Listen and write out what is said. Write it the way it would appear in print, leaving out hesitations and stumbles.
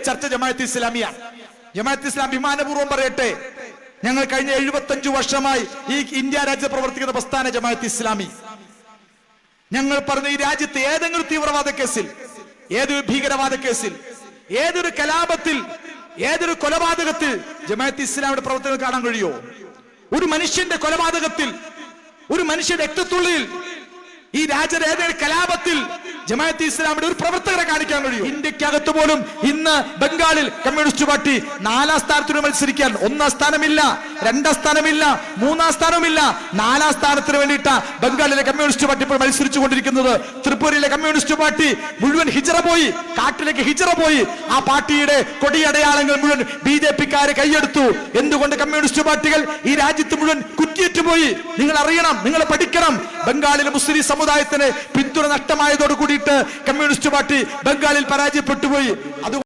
ചർച്ച ജമാഅത്ത് ഇസ്ലാമിയാണ്. ജമാഅത്ത് ഇസ്ലാം വിമാനപൂർവ്വം പറയട്ടെ, ഞങ്ങൾ കഴിഞ്ഞ 75 വർഷമായി ഈ ഇന്ത്യ രാജ്യത്ത് പ്രവർത്തിക്കുന്ന പ്രസ്ഥാന ജമാഅത്ത് ഇസ്ലാമി. ഞങ്ങൾ പറഞ്ഞ ഈ രാജ്യത്ത് ഏതെങ്കിലും തീവ്രവാദ കേസിൽ, ഏതൊരു ഭീകരവാദ കേസിൽ, ഏതൊരു കലാപത്തിൽ, ഏതൊരു കൊലപാതകത്തിൽ ജമാഅത്ത് ഇസ്ലാമിയുടെ പ്രവർത്തനങ്ങൾ കാണാൻ കഴിയോ? ഒരു മനുഷ്യന്റെ കൊലപാതകത്തിൽ, ഒരു മനുഷ്യന്റെ രക്തത്തുള്ളിൽ, ഈ രാജ്യത്തെ ഏതെങ്കിലും കലാപത്തിൽ ജമാഅത്ത് ഇസ്ലാമിയുടെ ഒരു പ്രവർത്തകരെ കാണിക്കാൻ കഴിയും? ഇന്ത്യക്കകത്ത് പോലും ഇന്ന് ബംഗാളിൽ കമ്മ്യൂണിസ്റ്റ് പാർട്ടി 4ാം സ്ഥാനത്തിന് മത്സരിക്കാൻ 1ാം സ്ഥാനമില്ല, 2ാം സ്ഥാനമില്ല, 3ാം സ്ഥാനമില്ല, 4ാം സ്ഥാനത്തിന് വേണ്ടിയിട്ട് ബംഗാളിലെ കമ്മ്യൂണിസ്റ്റ് പാർട്ടി ഇപ്പോൾ മത്സരിച്ചു കൊണ്ടിരിക്കുന്നത്. ത്രിപുരയിലെ കമ്മ്യൂണിസ്റ്റ് പാർട്ടി മുഴുവൻ ഹിജറ പോയി, കാട്ടിലേക്ക് ഹിജറ പോയി. ആ പാർട്ടിയുടെ കൊടിയടയാളങ്ങൾ മുഴുവൻ BJP-ക്കാര് കൈയെടുത്തു. എന്തുകൊണ്ട്? കമ്മ്യൂണിസ്റ്റ് പാർട്ടികൾ ഈ രാജ്യത്ത് മുഴുവൻ കുറ്റിയേറ്റ് പോയി. നിങ്ങൾ അറിയണം, നിങ്ങൾ പഠിക്കണം. ബംഗാളിലെ മുസ്ലിം സമുദായത്തിന് പിന്തുണ നഷ്ടമായതോട് കൂടിയിട്ട് കമ്മ്യൂണിസ്റ്റ് പാർട്ടി ബംഗാളിൽ പരാജയപ്പെട്ടു പോയി.